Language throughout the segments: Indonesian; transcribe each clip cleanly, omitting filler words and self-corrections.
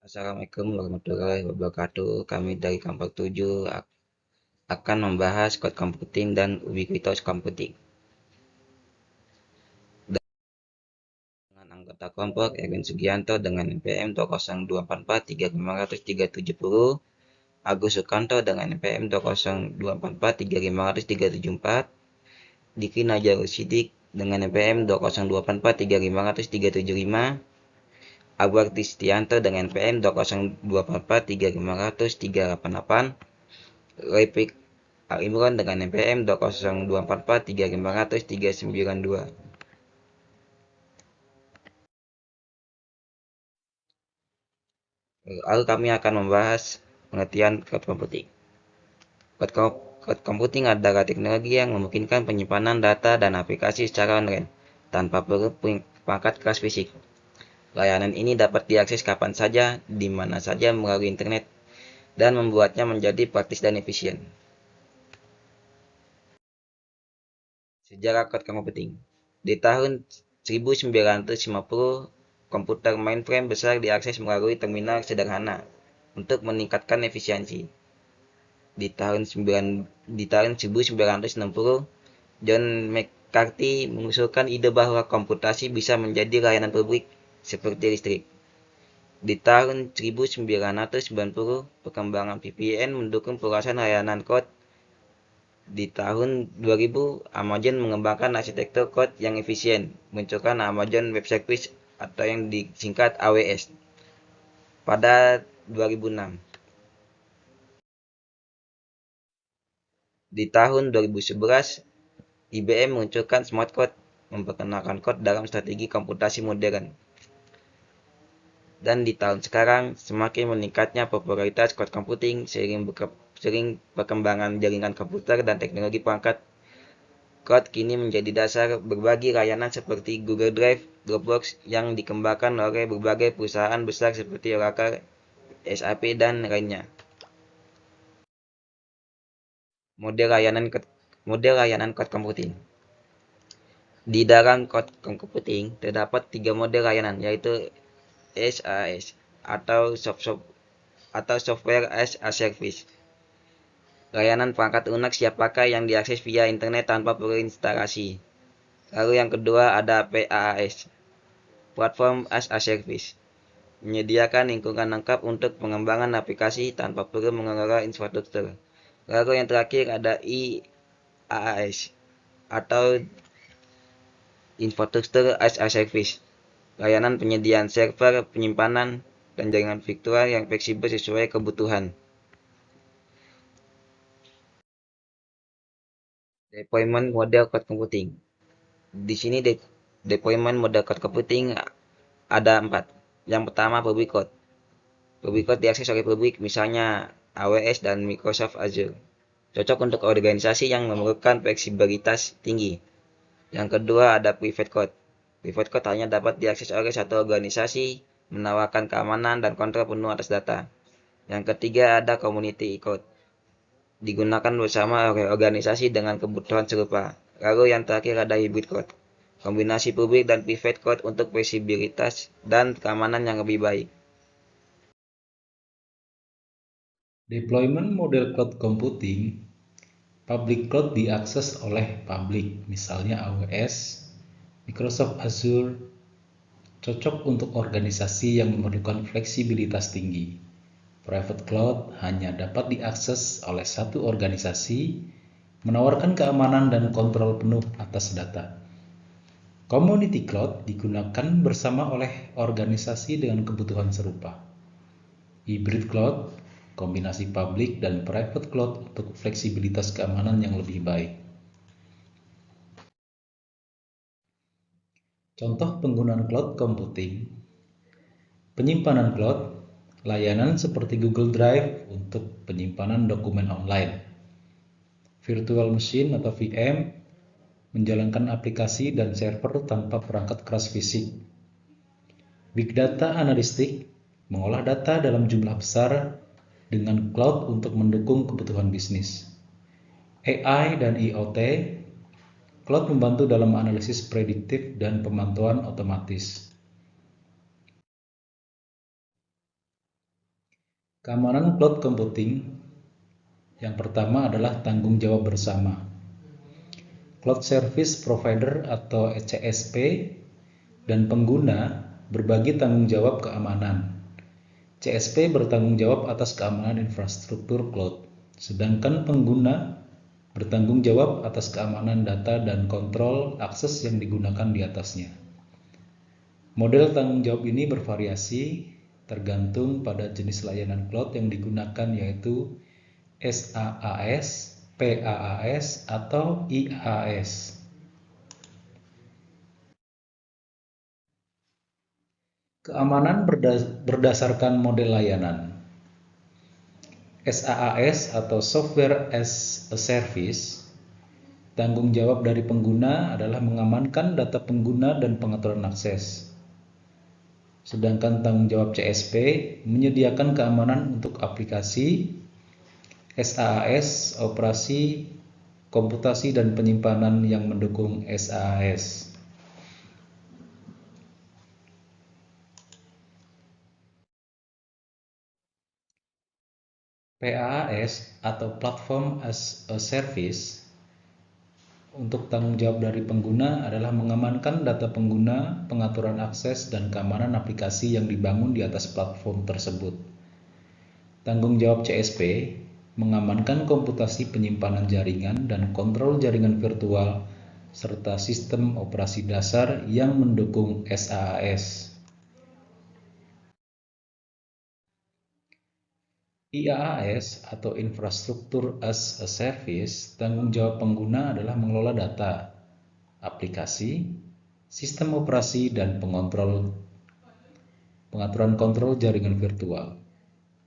Assalamualaikum warahmatullahi wabarakatuh. Kami dari Kampus 7 akan membahas cloud computing dan ubiquitous computing dengan anggota kelompok Erwin Sugianto dengan NPM 20244353370, Agus Sukanto dengan NPM 202443534, Diki Najarul Sidik dengan NPM 20244353375, Akbar Tistianto dengan NPM 20244353388, Replik Al Imron dengan NPM 202443500 392. Lalu kami akan membahas pengertian cloud computing. Cloud computing adalah teknologi yang memungkinkan penyimpanan data dan aplikasi secara online tanpa perlu perangkat keras fisik. Layanan ini dapat diakses kapan saja, di mana saja melalui internet, dan membuatnya menjadi praktis dan efisien. Sejarah cloud computing. Di tahun 1950, komputer mainframe besar diakses melalui terminal sederhana untuk meningkatkan efisiensi. Di tahun 1960, John McCarthy mengusulkan ide bahwa komputasi bisa menjadi layanan publik seperti listrik. Di tahun 1990, perkembangan VPN mendukung perluasan layanan cloud. Di tahun 2000, Amazon mengembangkan arsitektur cloud yang efisien, munculkan Amazon Web Service atau yang disingkat AWS pada 2006. Di tahun 2011, IBM menguncurkan Smart Code, memperkenalkan code dalam strategi komputasi modern. Dan di tahun sekarang, semakin meningkatnya popularitas cloud computing sering perkembangan jaringan komputer dan teknologi perangkat. Cloud kini menjadi dasar berbagai layanan seperti Google Drive, Dropbox yang dikembangkan oleh berbagai perusahaan besar seperti Oracle, SAP, dan lainnya. Model layanan cloud computing. Di dalam cloud computing terdapat 3 model layanan, yaitu SaaS atau Software as a Service. Layanan perangkat lunak siap pakai yang diakses via internet tanpa perlu instalasi. Lalu yang kedua ada PaaS, Platform as a Service, menyediakan lingkungan lengkap untuk pengembangan aplikasi tanpa perlu mengelola infrastruktur. Lalu yang terakhir ada IaaS atau Infrastructure as a Service, layanan penyediaan server, penyimpanan, dan jaringan virtual yang fleksibel sesuai kebutuhan. Deployment model cloud computing. Di sini deployment model cloud computing ada 4. Yang pertama public cloud. Public cloud diakses oleh publik, misalnya AWS dan Microsoft Azure. Cocok untuk organisasi yang memerlukan fleksibilitas tinggi. Yang kedua ada private cloud. Private cloud hanya dapat diakses oleh satu organisasi, menawarkan keamanan dan kontrol penuh atas data. Yang ketiga ada community cloud, digunakan bersama oleh organisasi dengan kebutuhan serupa. Lalu yang terakhir ada hybrid cloud, kombinasi publik dan private cloud untuk fleksibilitas dan keamanan yang lebih baik. Deployment model cloud computing. Public cloud diakses oleh publik, misalnya AWS, Microsoft Azure, cocok untuk organisasi yang memerlukan fleksibilitas tinggi. Private cloud hanya dapat diakses oleh satu organisasi, menawarkan keamanan dan kontrol penuh atas data. Community cloud digunakan bersama oleh organisasi dengan kebutuhan serupa. Hybrid cloud, kombinasi public dan private cloud untuk fleksibilitas keamanan yang lebih baik. Contoh penggunaan cloud computing. Penyimpanan cloud, layanan seperti Google Drive untuk penyimpanan dokumen online. Virtual machine atau VM, menjalankan aplikasi dan server tanpa perangkat keras fisik. Big data analistik, mengolah data dalam jumlah besar dengan cloud untuk mendukung kebutuhan bisnis. AI dan IoT, cloud membantu dalam analisis prediktif dan pemantauan otomatis. Keamanan cloud computing yang pertama adalah tanggung jawab bersama. Cloud Service Provider atau CSP dan pengguna berbagi tanggung jawab keamanan. CSP bertanggung jawab atas keamanan infrastruktur cloud, sedangkan pengguna bertanggung jawab atas keamanan data dan kontrol akses yang digunakan di atasnya. Model tanggung jawab ini bervariasi tergantung pada jenis layanan cloud yang digunakan, yaitu SaaS, PaaS, atau IaaS. Keamanan berdasarkan model layanan. SaaS atau Software as a Service, tanggung jawab dari pengguna adalah mengamankan data pengguna dan pengaturan akses. Sedangkan tanggung jawab CSP menyediakan keamanan untuk aplikasi. SaaS, operasi, komputasi, dan penyimpanan yang mendukung SaaS. PaaS atau Platform as a Service untuk tanggung jawab dari pengguna adalah mengamankan data pengguna, pengaturan akses, dan keamanan aplikasi yang dibangun di atas platform tersebut. Tanggung jawab CSP mengamankan komputasi, penyimpanan jaringan, dan kontrol jaringan virtual, serta sistem operasi dasar yang mendukung SaaS. IaaS atau Infrastructure as a Service, tanggung jawab pengguna adalah mengelola data, aplikasi, sistem operasi, dan pengaturan kontrol jaringan virtual.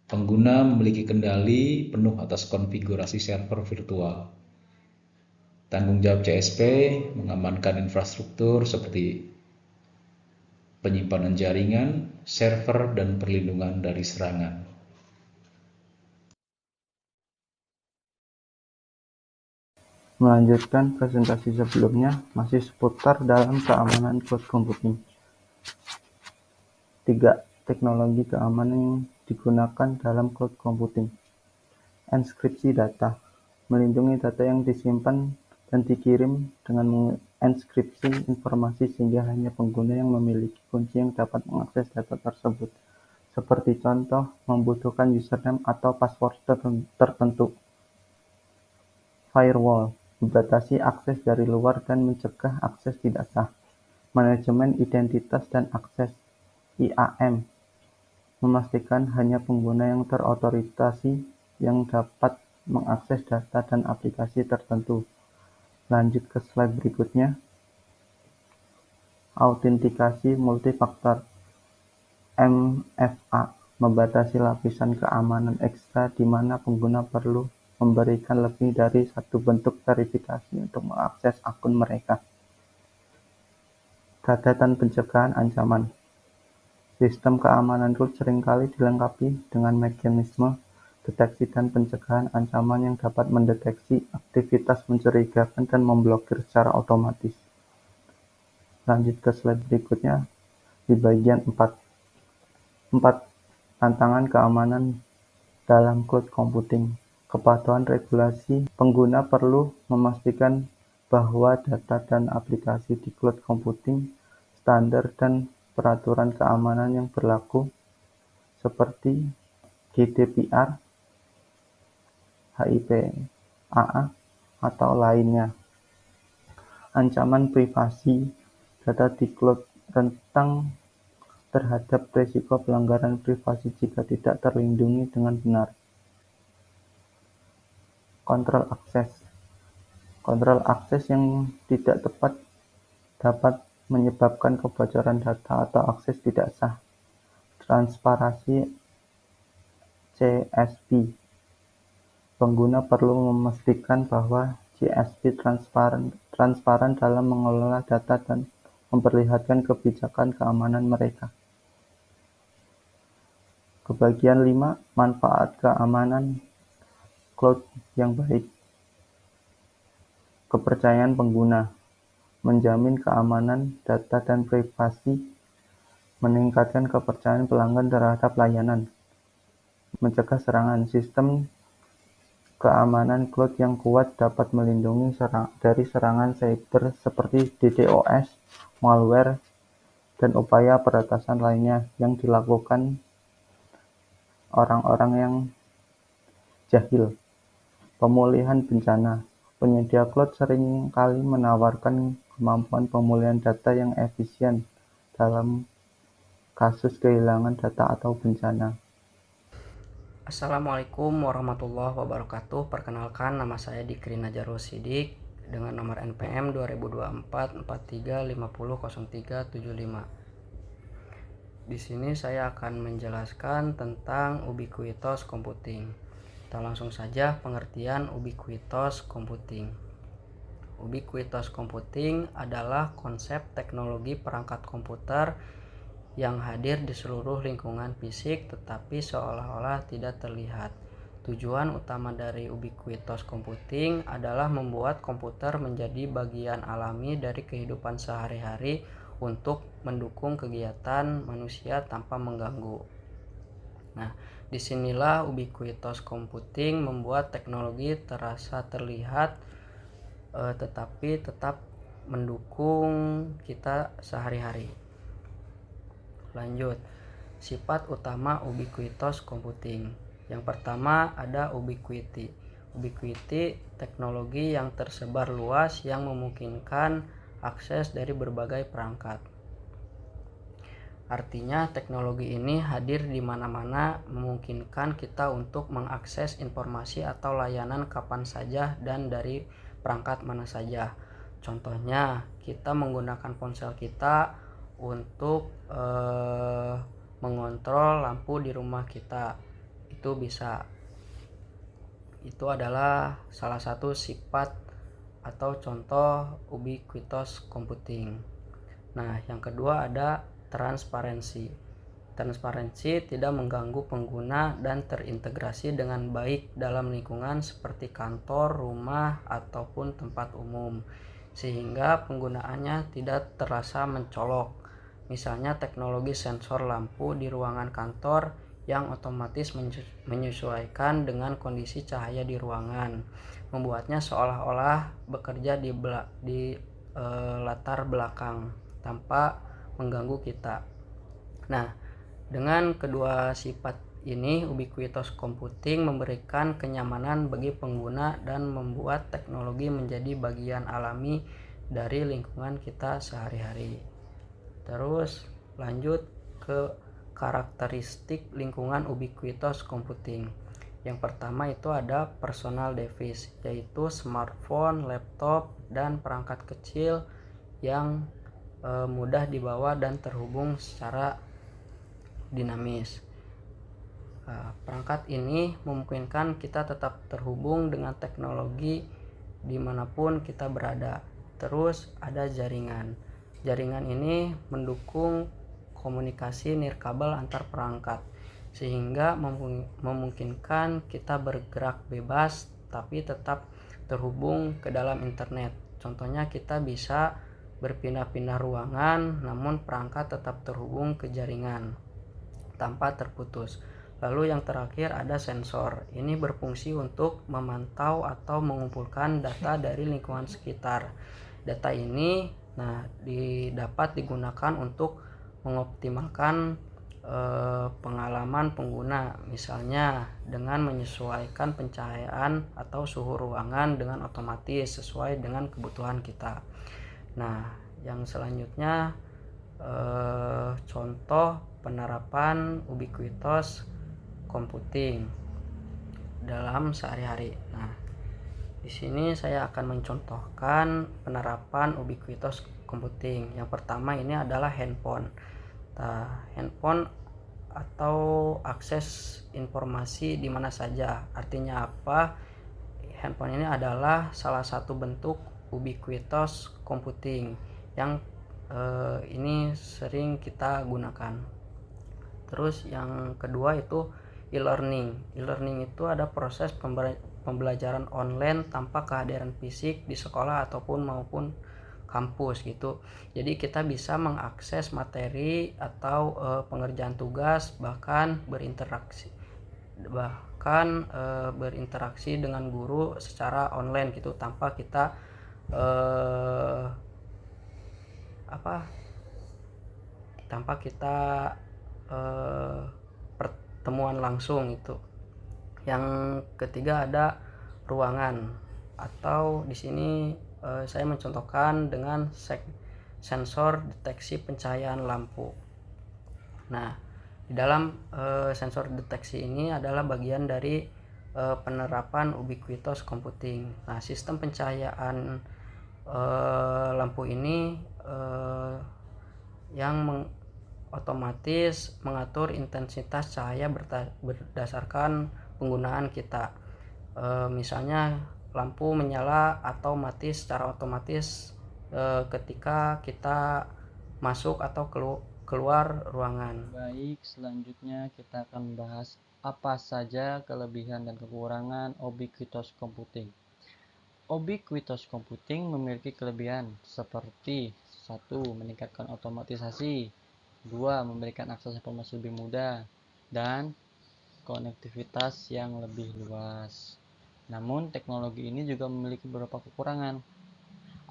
Pengguna memiliki kendali penuh atas konfigurasi server virtual. Tanggung jawab CSP mengamankan infrastruktur seperti penyimpanan jaringan, server, dan perlindungan dari serangan. Melanjutkan presentasi sebelumnya, masih seputar dalam keamanan cloud computing. 3. Teknologi keamanan yang digunakan dalam cloud computing. Enskripsi data, melindungi data yang disimpan dan dikirim dengan menginskripsi informasi sehingga hanya pengguna yang memiliki kunci yang dapat mengakses data tersebut. Seperti contoh, membutuhkan username atau password tertentu. Firewall, membatasi akses dari luar dan mencegah akses tidak sah. Manajemen identitas dan akses (IAM), memastikan hanya pengguna yang terotorisasi yang dapat mengakses data dan aplikasi tertentu. Lanjut ke slide berikutnya. Autentikasi multifaktor (MFA), membatasi lapisan keamanan ekstra di mana pengguna perlu memberikan lebih dari satu bentuk verifikasi untuk mengakses akun mereka. Data dan pencegahan ancaman. Sistem keamanan cloud seringkali dilengkapi dengan mekanisme deteksi dan pencegahan ancaman yang dapat mendeteksi aktivitas mencurigakan dan memblokir secara otomatis. Lanjut ke slide berikutnya di bagian 4. 4. Tantangan keamanan dalam cloud computing. Kepatuhan regulasi. Pengguna perlu memastikan bahwa data dan aplikasi di cloud computing standar dan peraturan keamanan yang berlaku seperti GDPR, HIPAA, atau lainnya. Ancaman privasi. Data di cloud rentan terhadap risiko pelanggaran privasi jika tidak terlindungi dengan benar. Kontrol akses. Kontrol akses yang tidak tepat dapat menyebabkan kebocoran data atau akses tidak sah. Transparansi CSP. Pengguna perlu memastikan bahwa CSP transparan dalam mengelola data dan memperlihatkan kebijakan keamanan mereka. Kebagian 5. Manfaat keamanan cloud yang baik. Kepercayaan pengguna, menjamin keamanan data dan privasi, meningkatkan kepercayaan pelanggan terhadap layanan. mencegah serangan. Sistem keamanan cloud yang kuat dapat melindungi dari serangan cyber seperti DDoS, malware, dan upaya peretasan lainnya yang dilakukan orang-orang yang jahil. Pemulihan bencana. Penyedia cloud seringkali menawarkan kemampuan pemulihan data yang efisien dalam kasus kehilangan data atau bencana. Assalamualaikum warahmatullahi wabarakatuh. Perkenalkan, nama saya Dikri Najarul Sidik dengan nomor NPM 2024 43500375. Di sini saya akan menjelaskan tentang ubiquitous computing. Kita langsung saja pengertian ubiquitous computing. Ubiquitous computing adalah konsep teknologi perangkat komputer yang hadir di seluruh lingkungan fisik tetapi seolah-olah tidak terlihat. Tujuan utama dari ubiquitous computing adalah membuat komputer menjadi bagian alami dari kehidupan sehari-hari untuk mendukung kegiatan manusia tanpa mengganggu. Nah, disinilah ubiquitous computing membuat teknologi terasa terlihat tetapi tetap mendukung kita sehari-hari. Lanjut, sifat utama ubiquitous computing. Yang pertama ada ubiquity. Ubiquity teknologi yang tersebar luas yang memungkinkan akses dari berbagai perangkat. Artinya teknologi ini hadir di mana-mana, memungkinkan kita untuk mengakses informasi atau layanan kapan saja dan dari perangkat mana saja. Contohnya, kita menggunakan ponsel kita untuk mengontrol lampu di rumah kita. Itu bisa. Itu adalah salah satu sifat atau contoh ubiquitous computing. Nah, yang kedua ada transparansi. Transparansi tidak mengganggu pengguna dan terintegrasi dengan baik dalam lingkungan seperti kantor, rumah, ataupun tempat umum, sehingga penggunaannya tidak terasa mencolok. Misalnya teknologi sensor lampu di ruangan kantor yang otomatis menyesuaikan dengan kondisi cahaya di ruangan, membuatnya seolah-olah bekerja di latar belakang tanpa mengganggu kita. Nah, dengan kedua sifat ini, ubiquitous computing memberikan kenyamanan bagi pengguna dan membuat teknologi menjadi bagian alami dari lingkungan kita sehari-hari. Terus lanjut ke karakteristik lingkungan ubiquitous computing. Yang pertama itu ada personal device, yaitu smartphone, laptop, dan perangkat kecil yang mudah dibawa dan terhubung secara dinamis. Perangkat ini memungkinkan kita tetap terhubung dengan teknologi dimanapun kita berada. Terus ada jaringan. Jaringan ini mendukung komunikasi nirkabel antar perangkat, sehingga memungkinkan kita bergerak bebas tapi tetap terhubung ke dalam internet. Contohnya kita bisa berpindah-pindah ruangan namun perangkat tetap terhubung ke jaringan tanpa terputus. Lalu yang terakhir ada sensor. Ini berfungsi untuk memantau atau mengumpulkan data dari lingkungan sekitar. Data ini dapat digunakan untuk mengoptimalkan pengalaman pengguna, misalnya dengan menyesuaikan pencahayaan atau suhu ruangan dengan otomatis sesuai dengan kebutuhan kita. Nah, yang selanjutnya contoh penerapan ubiquitous computing dalam sehari-hari. Nah, di sini saya akan mencontohkan penerapan ubiquitous computing. Yang pertama ini adalah handphone. Handphone atau akses informasi di mana saja. Artinya apa? Handphone ini adalah salah satu bentuk ubiquitous computing yang ini sering kita gunakan. Terus yang kedua itu e-learning. E-learning itu ada proses pembelajaran online tanpa kehadiran fisik di sekolah maupun kampus gitu. Jadi kita bisa mengakses materi atau pengerjaan tugas, bahkan berinteraksi bahkan berinteraksi dengan guru secara online gitu tanpa kita tanpa kita pertemuan langsung itu. Yang ketiga ada ruangan, atau di sini saya mencontohkan dengan sensor deteksi pencahayaan lampu. Nah, di dalam sensor deteksi ini adalah bagian dari penerapan ubiquitous computing. Nah, sistem pencahayaan lampu ini yang otomatis mengatur intensitas cahaya berdasarkan penggunaan kita. Misalnya lampu menyala atau mati secara otomatis ketika kita masuk atau keluar ruangan. Baik, selanjutnya kita akan membahas apa saja kelebihan dan kekurangan ubiquitous computing. Ubiquitous computing memiliki kelebihan seperti 1. Meningkatkan otomatisasi, 2. Memberikan akses informasi lebih mudah, dan konektivitas yang lebih luas. Namun, teknologi ini juga memiliki beberapa kekurangan.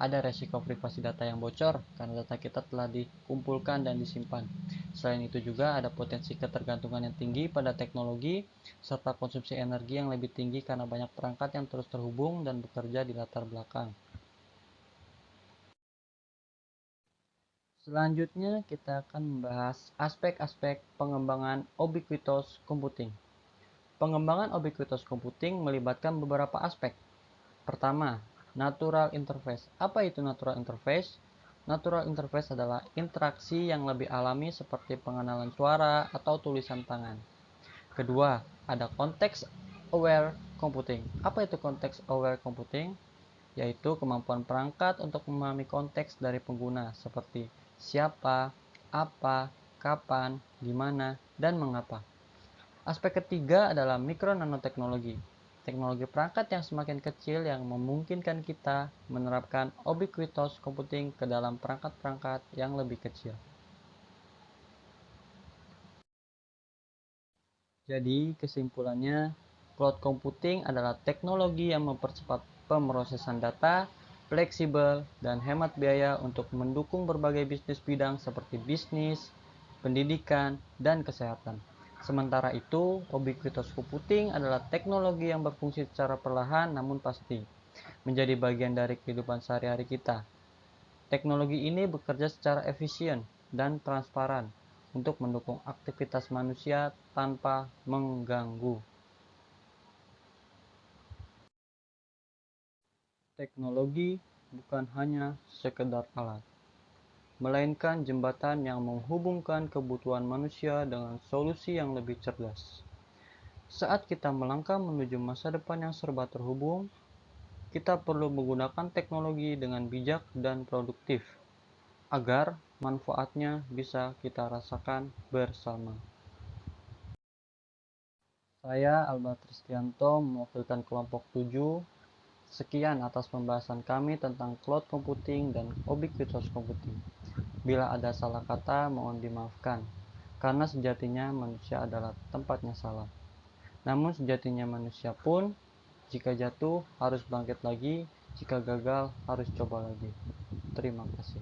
Ada resiko privasi data yang bocor karena data kita telah dikumpulkan dan disimpan. Selain itu juga ada potensi ketergantungan yang tinggi pada teknologi serta konsumsi energi yang lebih tinggi karena banyak perangkat yang terus terhubung dan bekerja di latar belakang. Selanjutnya kita akan membahas aspek-aspek pengembangan ubiquitous computing. Pengembangan ubiquitous computing melibatkan beberapa aspek. Pertama, natural interface. Apa itu natural interface? Natural interface adalah interaksi yang lebih alami seperti pengenalan suara atau tulisan tangan. Kedua, ada context aware computing. Apa itu context aware computing? Yaitu kemampuan perangkat untuk memahami konteks dari pengguna seperti siapa, apa, kapan, di mana, dan mengapa. Aspek ketiga adalah mikro nanoteknologi. Teknologi perangkat yang semakin kecil yang memungkinkan kita menerapkan ubiquitous computing ke dalam perangkat-perangkat yang lebih kecil. Jadi, kesimpulannya, cloud computing adalah teknologi yang mempercepat pemrosesan data, fleksibel, dan hemat biaya untuk mendukung berbagai bisnis bidang seperti bisnis, pendidikan, dan kesehatan. Sementara itu, ubiquitous computing adalah teknologi yang berfungsi secara perlahan namun pasti, menjadi bagian dari kehidupan sehari-hari kita. Teknologi ini bekerja secara efisien dan transparan untuk mendukung aktivitas manusia tanpa mengganggu. Teknologi bukan hanya sekedar alat, melainkan jembatan yang menghubungkan kebutuhan manusia dengan solusi yang lebih cerdas. Saat kita melangkah menuju masa depan yang serba terhubung, kita perlu menggunakan teknologi dengan bijak dan produktif, agar manfaatnya bisa kita rasakan bersama. Saya Alba Tristianto mewakilkan kelompok 7. Sekian atas pembahasan kami tentang cloud computing dan ubiquitous computing. Bila ada salah kata, mohon dimaafkan, karena sejatinya manusia adalah tempatnya salah. Namun sejatinya manusia pun, jika jatuh harus bangkit lagi, jika gagal harus coba lagi. Terima kasih.